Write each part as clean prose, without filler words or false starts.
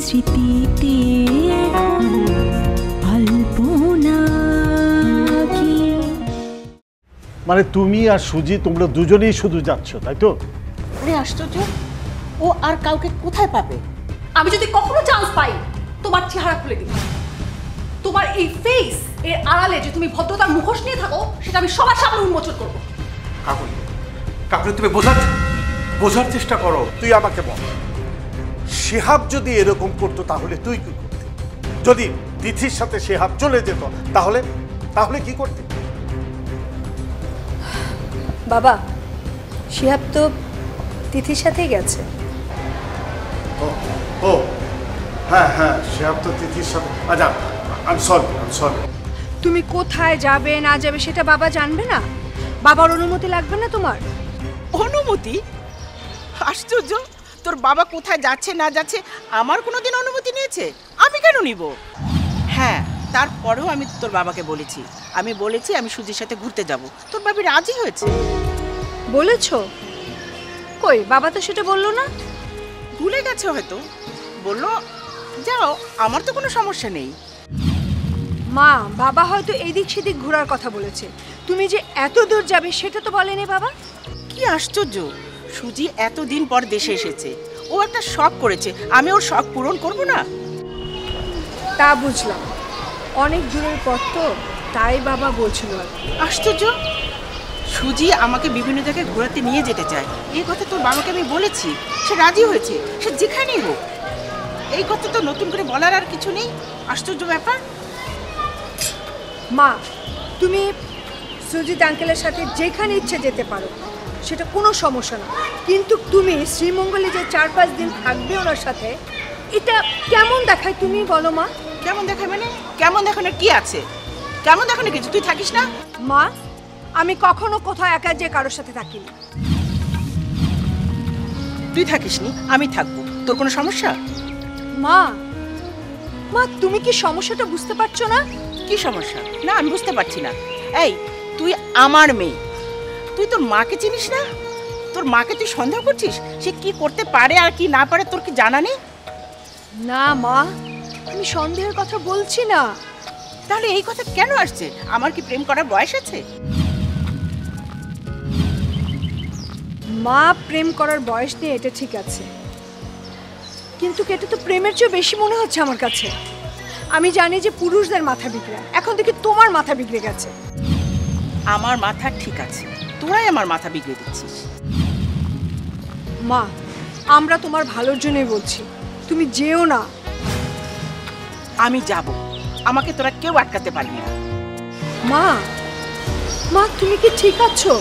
স্মৃতিতে আলপনা কি? মানে তুমি আর সুজি তোমরা দুজনেই শুধু যাচ্ছ, তাই তো? আরে আশ্চর্য, ও আর কাউকে কোথায় পাবে? আমি যদি কখনো চান্স পাই তোমার চেহারা খুলে দিব। তোমার এই ফেস এর আড়ালে যে তুমি ভদ্রতার মুখোশ নিয়ে থাকো সেটা আমি সবার সামনে উন্মোচন করবো। কাকুলি, কাকুলি তুমি বোঝার চেষ্টা করো। তুই আমাকে বল, শিহাব যদি এরকম করতো তাহলে তুই কি করতি? যদি তিথির সাথে শিহাব চলে যেত তাহলে তাহলে কি করতি? বাবা, শিহাব তো তিথির সাথেই গেছে। ও হ্যাঁ হ্যাঁ, শিহাব তো তিথির সাথে। আচ্ছা, আই এম সরি। তুমি কোথায় যাবে না যাবে সেটা বাবা জানবে না? বাবার অনুমতি লাগবে না তোমার? অনুমতি? আশ্চর্য, তোর বাবা কোথায় যাচ্ছে না যাচ্ছে আমার কোনোদিন অনুমতি নিয়েছে? আমি কেন নিব? হ্যাঁ, তারপরেও আমি তোর বাবাকে বলেছি, আমি সুজির সাথে ঘুরতে যাব। তোর বাবা রাজি হয়েছে। বলেছো? কই, বাবা তো সেটা বললো না। ভুলে গেছে হয়তো। বললো যাও, আমার তো কোনো সমস্যা নেই। মা, বাবা হয়তো এদিক সেদিক ঘোরার কথা বলেছে, তুমি যে এত দূর যাবে সেটা তো বলেনি বাবা। কি আশ্চর্য, সুজি এতদিন পর দেশে এসেছে, ও একটা শখ করেছে, আমি ওর শখ পূরণ করব না? তা বুঝলাম, অনেক দূরের পর তো, তাই বাবা বলছিল। আশ্চর্য, সুজি আমাকে বিভিন্ন জায়গায় ঘোরাতে নিয়ে যেতে চায়, এই কথা তোর বাবাকে আমি বলেছি, সে রাজি হয়েছে, সে যেখানেই হোক। এই কথা তো নতুন করে বলার আর কিছু নেই। আশ্চর্য ব্যাপার। মা, তুমি সুজিত আঙ্কেলের সাথে যেখানে ইচ্ছে যেতে পারো, সেটা কোনো সমস্যা না, কিন্তু তুমি শ্রীমঙ্গলে যে 4-5 দিন থাকবে ওনার সাথে, এটা কেমন দেখায় তুমি বলো মা? কেমন দেখায় মানে? কেমন দেখানোর কি আছে? কেমন দেখানোর কিছু? তুই থাকিস না? মা, আমি কখনো কোথাও একা যে কারোর সাথে থাকিনি। তুই থাকিস নি, আমি থাকবো, তোর কোনো সমস্যা? মা, মা তুমি কি সমস্যাটা বুঝতে পারছো না? কি সমস্যা? না, আমি বুঝতে পারছি না। এই, তুই আমার মেয়ে, তুই তোর মাকে চিনিস না? তোর মাকে তুই সন্দেহ করছিস? সে কি করতে পারে আর কি না পারে তোর কি জানা নেই? না মা, আমি সন্দেহের কথা বলছি না। তাহলে এই কথা কেন আসছে? আমার কি প্রেম করার বয়স আছে? মা, প্রেম করার বয়স নেই এটা ঠিক আছে, কিন্তু এটা তো প্রেমের চেয়ে বেশি মনে হচ্ছে আমার কাছে। আমি জানি যে পুরুষদের মাথা বিগড়ে, এখন দেখি তোমার মাথা বিগড়ে গেছে। আমার মাথা ঠিক আছে, তোরাই আমার মাথা বিগড়ে দিচ্ছিস। মা, আমরা তোমার ভালোর জন্যই বলছি, তুমি যেও না। আমি যাব, আমাকে তোরা কেউ আটকাতে পারবি না। মা, মা তুমি কি ঠিক আছো?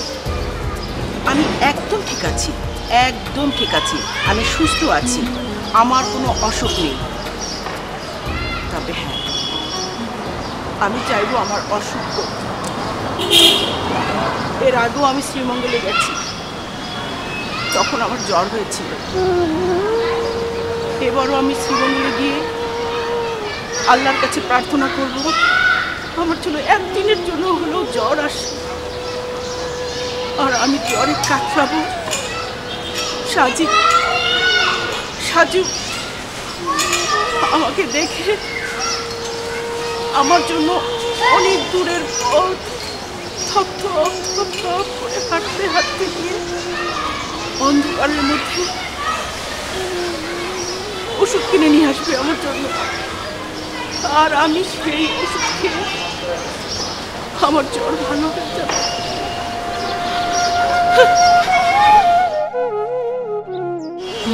আমি একদম ঠিক আছি, একদম ঠিক আছি, আমি সুস্থ আছি, আমার কোনো অসুখ নেই। তবে হ্যাঁ, আমি চাইবো আমার অসুখ হোক। এর আগেও আমি শ্রীমঙ্গলে গেছি, তখন আমার জ্বর হয়েছিল। এবারও আমি শ্রীমঙ্গলে গিয়ে আল্লাহর কাছে প্রার্থনা করব আমার জন্য একদিনের জন্য হলেও জ্বর আসে, আর আমি জ্বরে কাতরাবো। সাজু আমাকে দেখে আমার জন্য অনেক দূরের পথ থপ করে হাঁটতে গিয়ে অন্ধকারের মধ্যে ওষুধ কিনে নিয়ে আসবে আমার জন্য, আর আমি সেই ওষুধ খেয়ে আমার জ্বর ভালো হয়ে যাবে।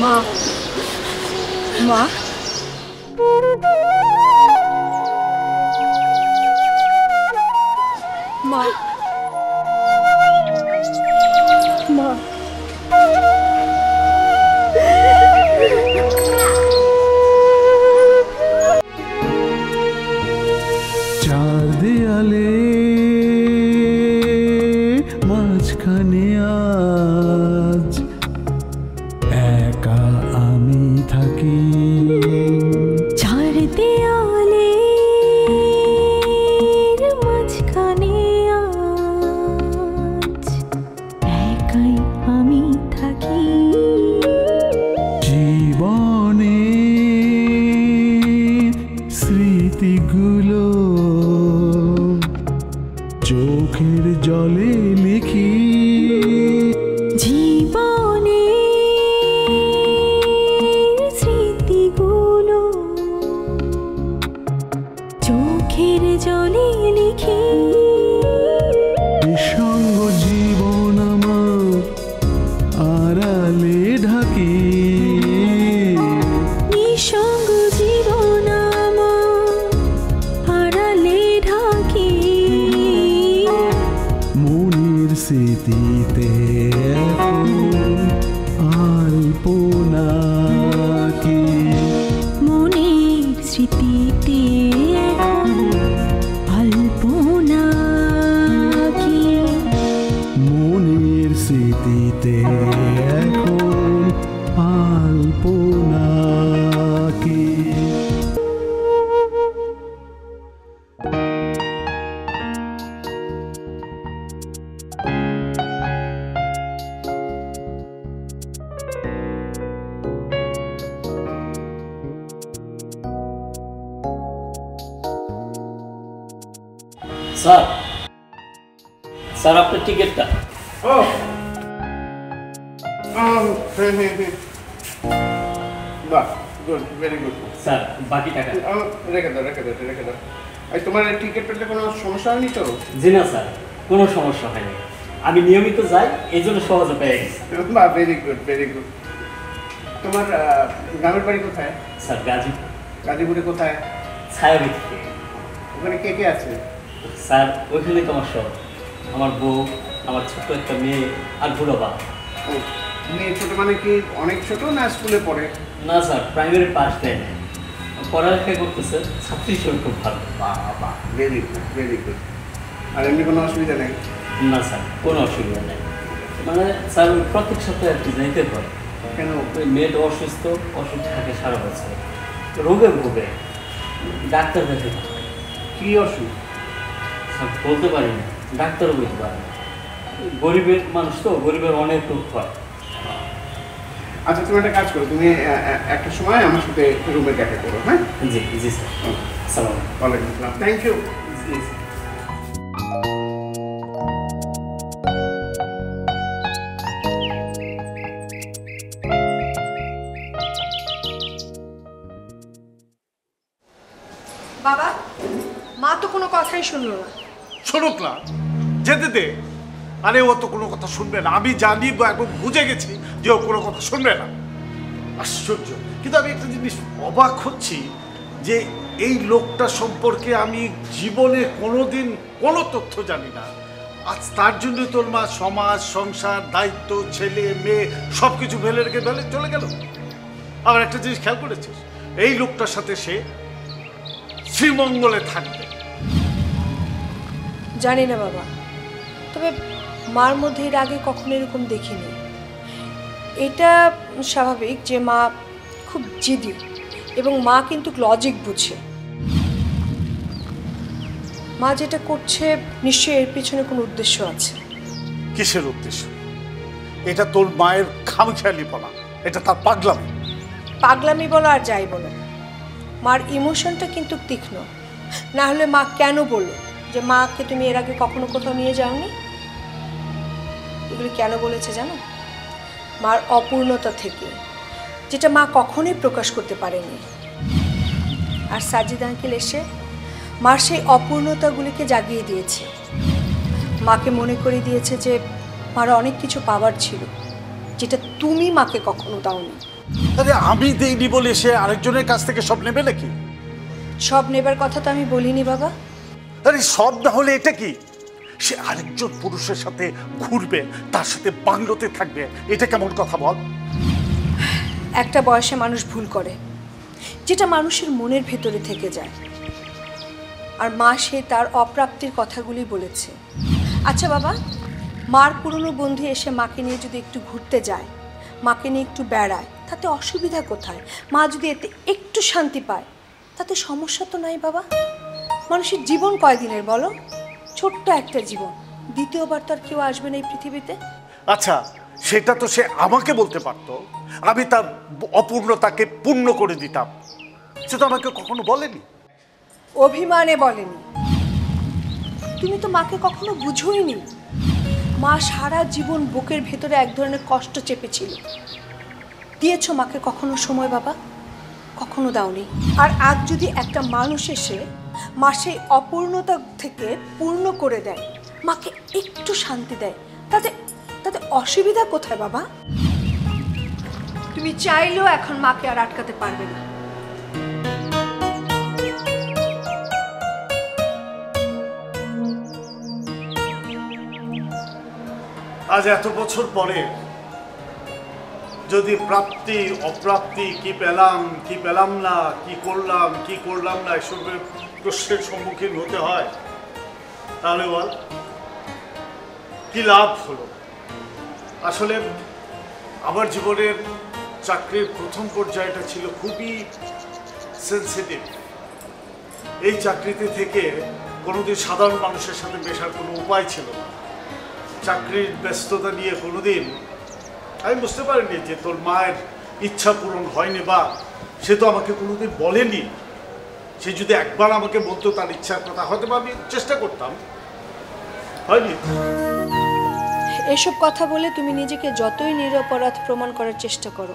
মা, মা, মা, মা, চার দেয়ালে মাঝখানে আজ একা আমি থাকি। চার জলে লিখি নিঃসঙ্গ জীবন আমার আড়ালে ঢাকি নিঃসঙ্গ জীবন আমার আড়ালে ঢাকি মনের স্মৃতিতে এখন আলপনা কি মনের স্মৃতিতে এখন আলপনা কি মনের স্মৃতিতে এখন আলপনা কি স্যার স্যার আপনার টিকিটটা ও বাহ গুড ভেরি গুড স্যার বাকি টাকা রেখে দাও তোমার টিকিট পেতে কোনো সমস্যা হয়নি তো? জি না স্যার, কোনো সমস্যা হয়নি। আমি নিয়মিত যাই, এই জন্য সহজে পেয়ে গেছি। বাহ ভেরি গুড। তোমার গ্রামের বাড়ি কোথায়? স্যার গাজীপুর। গাজীপুরে কোথায়? ছায়াবীথ। ওখানে কে কে আছে? স্যার ওইখানে তো আমার সব, আমার বউ, আমার ছোট্ট একটা মেয়ে আর বুড়ো বাবা। ও মেয়ে ছোট মানে কি অনেক ছোট না স্কুলে পড়ে? না স্যার, প্রাইমারি পাস দেয় না, পড়ালেখা করতেছে, ছাত্রী শরীর খুব ভালো। বাহ ভেরি গুড। আর এমনি কোনো অসুবিধা নেই? না স্যার, কোনো অসুবিধা নেই। মানে স্যার ওই প্রত্যেক সপ্তাহে আর কি যাইতে হয়। কেন? ওই মেয়েটা অসুস্থ থাকে সারা বছর, রোগে ভোগে, ডাক্তার দেখে। কি অসুখ? স্যার বলতে পারি না, ডাক্তারও বলতে পারে না। গরিবের মানুষ তো, গরিবের অনেক দুঃখ হয়। আচ্ছা তুমি একটা কাজ করো, তুমি একটা সময় আমার সাথে রুমে দেখা করো। হ্যাঁ জি স্যার। সালাম। ওয়ালাইকুম আসসালাম। Thank you. জি স্যার। বাবা, মা তো কোনো কথাই শুনলো না। শুনুক না, যেতে দে। আরে ও তো কোনো কথা শুনবে না, আমি জানি এবং বুঝে গেছি যে ও কোনো কথা শুনবে না। আশ্চর্য, কিন্তু আমি একটা জিনিস অবাক হচ্ছি যে এই লোকটা সম্পর্কে আমি জীবনে কোনোদিন কোনো তথ্য জানি না। আজ তার জন্য তোর মা সমাজ, সংসার, দায়িত্ব, ছেলে মেয়ে সব কিছু ফেলে রেখে চলে গেল। আবার একটা জিনিস খেয়াল করেছিস, এই লোকটার সাথে সে শ্রীমঙ্গলে থাকবে। জানি না বাবা, তবে মার মধ্যে এর আগে কখনো এরকম দেখিনি। এটা স্বাভাবিক যে মা খুব জিদি, এবং মা কিন্তু লজিক বুঝে। মা যেটা করছে নিশ্চয়ই এর পিছনে কোনো উদ্দেশ্য আছে। কিসের উদ্দেশ্য? এটা তোর মায়ের খামখেয়ালিপনা, এটা তার পাগলামি। পাগলামি বলো আর যাই বলো, মার ইমোশনটা কিন্তু তীক্ষ্ণ। না হলে মা কেন বললো যে মাকে তুমি এর আগে কখনো কোথাও নিয়ে যাওনি? এগুলি কেন বলেছে জানো? মার অপূর্ণতা থেকে, যেটা মা কখনোই প্রকাশ করতে পারেনি। আর সাজিদ আঙ্কেল এসে মার সেই অপূর্ণতাগুলিকে জাগিয়ে দিয়েছে। মাকে মনে করে দিয়েছে যে মার অনেক কিছু পাওয়ার ছিল, যেটা তুমি মাকে কখনো দাওনি। আরে আমি দেইনি বলে সে আরেকজনের কাছ থেকে সব নেবে নাকি? সব নেবার কথা তো আমি বলিনি বাবা। আরে সব না হলে এটা কি? সে আরেকজন পুরুষের সাথে ঘুরবে, তার সাথে বাংলোতে থাকবে, এটা কেমন কথা বল? একটা বয়সে মানুষ ভুল করে, যেটা মানুষের মনের ভেতরে থেকে যায়। আর মা সে তার অপ্রাপ্তির কথাগুলি বলেছে। আচ্ছা বাবা, মার পুরনো বন্ধু এসে মাকে নিয়ে যদি একটু ঘুরতে যায়, মাকে নিয়ে একটু বেড়ায়, তাতে অসুবিধা কোথায়? মা যদি এতে একটু শান্তি পায়, তাতে সমস্যা তো নাই বাবা। মানুষের জীবন কয়দিনের বলো? ছোট্ট একটা জীবন, দ্বিতীয়বার তো আর কেউ আসবে না এই পৃথিবীতে। আচ্ছা সেটা তো সে আমাকে বলতে পারতো, আমি তার অপূর্ণতাকে পূর্ণ করে দিতাম। সে তো আমাকে কখনো বলেনি। অভিমানে বলেনি। তুমি তো মাকে কখনো বুঝোইনি। মা সারা জীবন বুকের ভেতরে এক ধরনের কষ্ট চেপেছিল। দিয়েছো মাকে কখনো সময় বাবা? কখনো দাওনি। আর আজ যদি একটা মানুষ এসে মা সেই অপূর্ণতা থেকে পূর্ণ করে দেয়, মাকে একটু শান্তি দেয়। তাতে তাতে অসুবিধা কোথায় বাবা? তুমি চাইলেও এখন মাকে আর আটকাতে পারবে না। আজ এত বছর পরে যদি প্রাপ্তি অপ্রাপ্তি, কি পেলাম কি পেলাম না, কি করলাম না, এসবের প্রশ্নের সম্মুখীন হতে হয়, তাহলে বল কি লাভ হলো? আসলে আমার জীবনের চাকরির প্রথম পর্যায়টা ছিল খুবই সেন্সিটিভ। এই চাকরিতে থেকে কোনোদিন সাধারণ মানুষের সাথে মেশার কোনো উপায় ছিল না। চাকরির ব্যস্ততা নিয়ে কোনোদিন আমি বুঝতে পারিনি যে তোর মায়ের ইচ্ছা পূরণ হয়নি, বা সে তো আমাকে কোনোদিন বলেনি। সে যদি একবার আমাকে বলতো তার ইচ্ছার কথা, হয়তো আমি চেষ্টা করতাম, হয়নি। এসব কথা বলে তুমি নিজেকে যতই নিরপরাধ প্রমাণ করার চেষ্টা করো,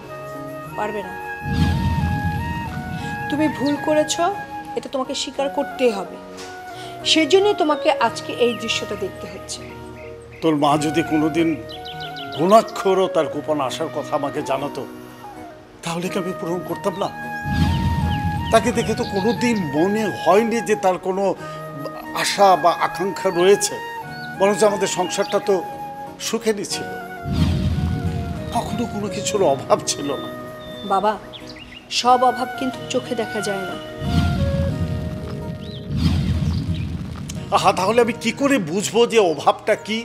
পারবে না। তুমি ভুল করেছ, এটা তোমাকে স্বীকার করতেই হবে। সেজন্যই তোমাকে আজকে এই দৃশ্যটা দেখতে হচ্ছে। তোর মা যদি কোনোদিন গুণাক্ষরও তার গোপন আশার কথা আমাকে জানাতো, তাহলে কি আমি পূরণ করতাম না? তাকে দেখে তো কোনোদিন মনে হয়নি যে তার কোনো আশা বা আকাঙ্ক্ষা রয়েছে, বরঞ্চ আমাদের সংসারটা তো সুখেরই ছিল, কখনো কোনো কিছুর অভাব ছিল না। বাবা, সব অভাব কিন্তু চোখে দেখা যায় না। আহা, তাহলে আমি কি করে বুঝবো যে অভাবটা কি?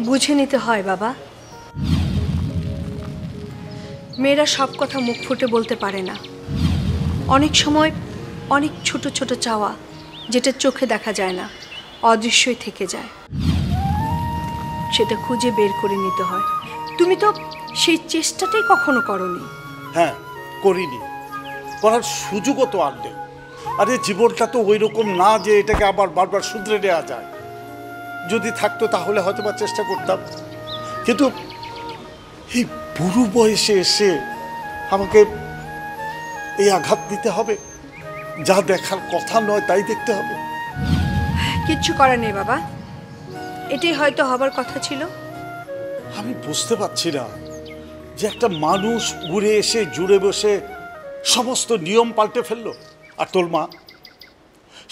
বুঝে নিতে হয় বাবা। মেয়েরা সব কথা মুখ ফুটে বলতে পারে না। অনেক সময় অনেক ছোট ছোট চাওয়া, যেটা চোখে দেখা যায় না, অদৃশ্যই থেকে যায়, সেটা খুঁজে বের করে নিতে হয়। তুমি তো সেই চেষ্টাটাই কখনো করোনি। হ্যাঁ, করিনি, করার সুযোগও তো আর নেই। আরে জীবনটা তো ওই রকম না যে এটাকে আবার বারবার শুধরে নেওয়া যায়। যদি থাকতো তাহলে হয়তো বা চেষ্টা করতাম, কিন্তু এই বুড়ো বয়সে এসে আমাকে এই আঘাত দিতে হবে, যা দেখার কথা নয় তাই দেখতে হবে। কিচ্ছু করার নেই বাবা, এটাই হয়তো হবার কথা ছিল। আমি বুঝতে পারছি না যে একটা মানুষ উড়ে এসে জুড়ে বসে সমস্ত নিয়ম পাল্টে ফেললো, আর তোর মা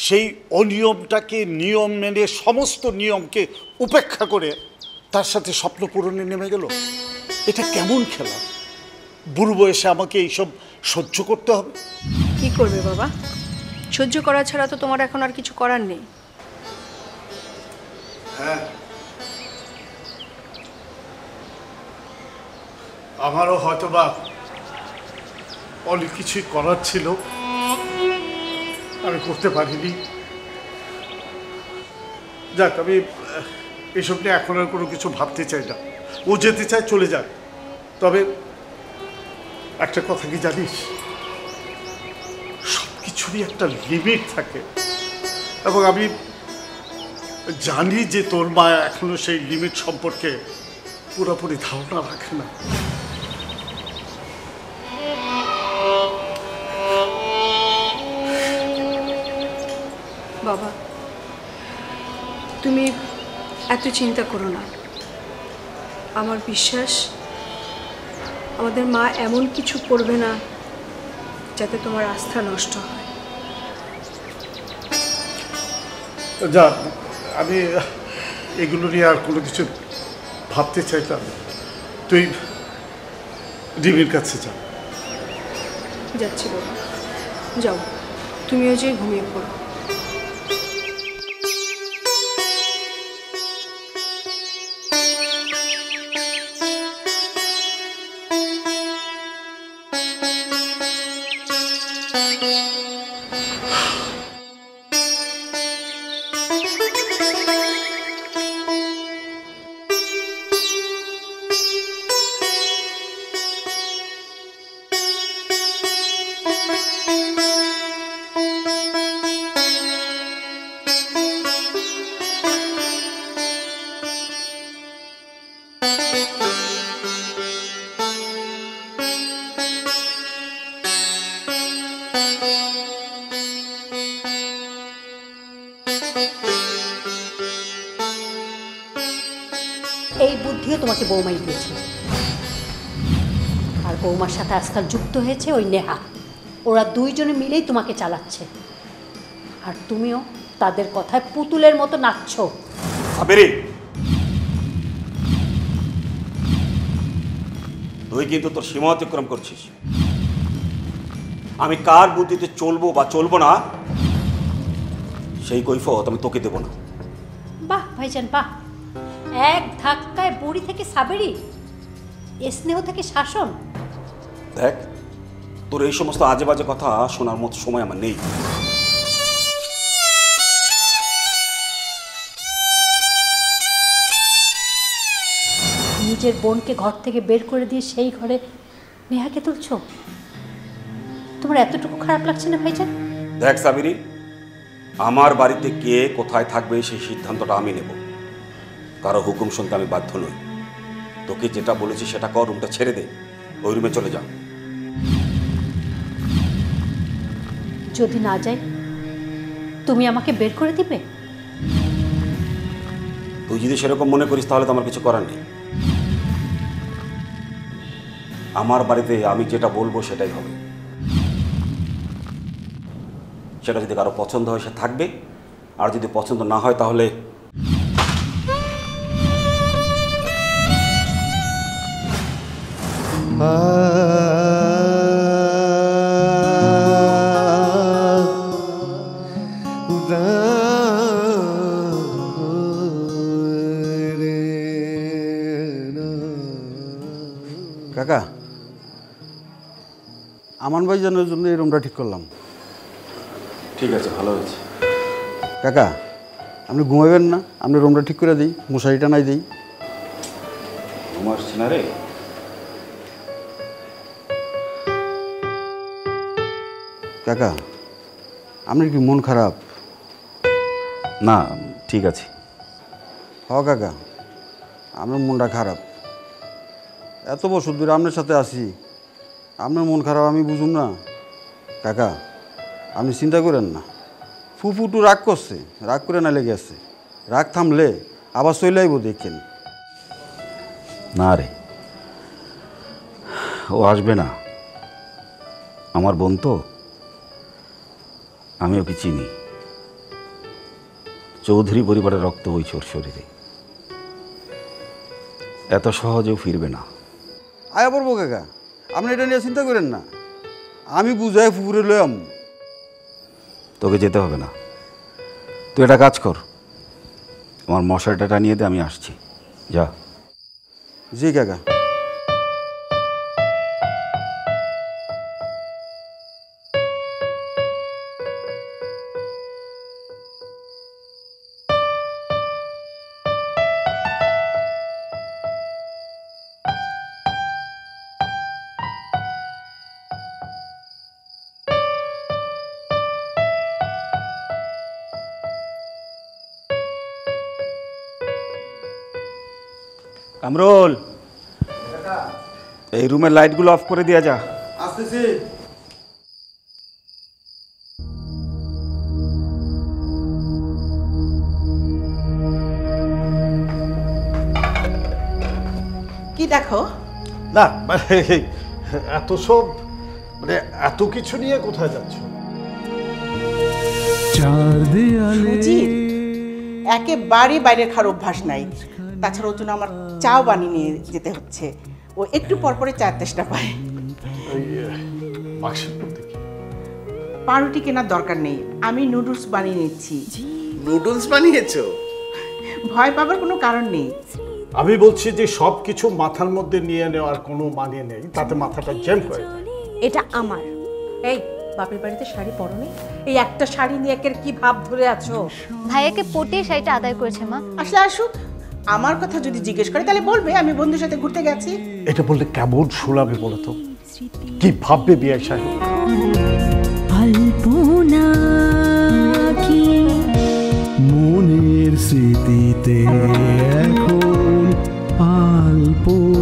সেই অনিয়মটাকে নিয়ম মেনে সমস্ত নিয়মকে উপেক্ষা করে তার সাথে স্বপ্ন পূরণে নেমে গেল। এটা কেমন খেলা? বুড়ো বয়সে আমাকে এইসব সহ্য করতে হবে? কি করবে বাবা, সহ্য করা ছাড়া তো তোমার এখন আর কিছু করার নেই। হ্যাঁ, আমারও হয়তো বা অনেক কিছুই করার ছিল, আমি করতে পারিনি। যাক, আমি এসব নিয়ে এখন আর কোনো কিছু ভাবতে চাই না। ও যেতে চায় চলে যাক, তবে একটা কথা কি জানিস, সব কিছুরই একটা লিমিট থাকে, এবং আমি জানি যে তোর মা এখনো সেই লিমিট সম্পর্কে পুরোপুরি ধারণা রাখে না। বাবা, তুমি এত চিন্তা করো না। আমার বিশ্বাস আমাদের মা এমন কিছু করবে না যাতে তোমার আস্থা নষ্ট হয়। যা, আমি এগুলো নিয়ে আর কোনো কিছু ভাবতে চাইতাম। তুই ডিবির কাছে যা। যাচ্ছি বাবা, যাও, তুমিও যে ঘুমিয়ে পড়ো। এই বুদ্ধিও তোমাকে বৌমাই দিয়েছে। আর বৌমার সাথে আজকাল যুক্ত হয়েছে ওই নেহা। ওরা দুইজনে মিলেই তোমাকে চালাচ্ছে, আর তুমিও তাদের কথায় পুতুলের মতো নাচছো। সাবেরি, তুই কিন্তু তোর সীমা অতিক্রম করছিস। আমি কার বুদ্ধিতে চলবো বা চলবো না সেই কৈফিয়ত আমি তোকে দেব না। বাহ ভাইজান বাহ, এক ধাক্কায় বুড়ি থেকে সাবেরি, স্নেহ থেকে শাসন। দেখ, তোর এই সমস্ত আজে বাজে কথা শোনার মতো সময় আমার নেই। নিজের বোনকে ঘর থেকে বের করে দিয়ে সেই ঘরে নেহাকে তুলছো। তোমার এতটুকু খারাপ লাগছে না ভাইজান? দেখ সাবিরি, আমার বাড়িতে কে কোথায় থাকবে সেই সিদ্ধান্তটা আমি নেব। কারো হুকুম শুনতে আমি বাধ্য নই। তোকে যেটা বলেছি সেটা কর, রুমটা ছেড়ে দে, ওই রুমে চলে যা। যদি না যাই তুমি আমাকে বের করে দিবে? তুই যদি সেরকম মনে করিস তাহলে তো আমার কিছু করার নেই। আমার বাড়িতে আমি যেটা বলবো সেটাই হবে। সেটা যদি কারো পছন্দ হয় সে থাকবে, আর যদি পছন্দ না হয় তাহলে কাকা, আমান ভাইজানের জন্য এই রুমটা ঠিক করলাম। ঠিক আছে, ভালো হয়েছে। কাকা, আপনি ঘুমাবেন না? আপনি রুমটা ঠিক করে দিই, মশারিটা নাই দিই। ঘুমাস না রে? কাকা, আপনার কি মন খারাপ? না, ঠিক আছে। হ কাকা, আপনার মনটা খারাপ। এত বছর ধরে আপনার সাথে আছি, আপনার মন খারাপ আমি বুঝুম না? কাকা, আপনি চিন্তা করেন না। ফুফুটু রাগ করছে, রাগ করে না লেগে আছে। রাগ থামলে আবার চলে আইব, দেখেন। না রে, ও আসবে না। আমার বোন তো, আমি ওকে চিনি। চৌধুরী পরিবারের রক্ত বইছে ওর শরীরে। এত সহজেও ফিরবে না। আয়া পড়বো কাকা, আপনি এটা নিয়ে চিন্তা করেন না। আমি বুঝাই ফুফুরে লইম। তোকে যেতে হবে না, তুই একটা কাজ কর, আমার মশারিটা টানিয়ে দে, আমি আসছি। যা। জি কাকা। কামরুল, এই রুমের লাইটগুলো অফ করে দিয়া যা। আসতেছি। কি দেখো? না মানে এত সব, মানে এত কিছু নিয়ে কোথায় যাচ্ছ? চার দেয়ালে সুজিত, একেবারে বাইরের খাওয়ার অভ্যাস নাই। তাছাড়া ওর জন্য আমার চাও বানিয়ে নিয়ে যেতে হচ্ছে। ও একটু পর পরে চায়ের তেষ্টা পায়। পাউরুটি কেনার দরকার নেই, আমি নুডলস বানিয়ে নিচ্ছি। নুডলস বানিয়েছো? ভয় পাবার কোনো কারণ নেই। আমি বলছি যে সব কিছু মাথার মধ্যে নিয়ে নেওয়ার কোনো মানে নেই, তাতে মাথাটা জ্যাম হয়ে যায়। এটা আমার। এই বাপের বাড়িতে শাড়ি পরনি, এই একটা শাড়ি নিয়ে একের কি ভাব ধরে আছো? ভাইয়াকে পটিয়ে শাড়িটা আদায় করেছে মা। আসলে আসুক, আমার কথা যদি জিজ্ঞেস করে তাহলে বলবে আমি বন্ধুর সাথে ঘুরতে গেছি। এটা বললে কেমন শোনাবে বলো তো? কি ভাববে বিআই সাহেব? আলপনা কি মনের স্মৃতিতে এখন আলপনা।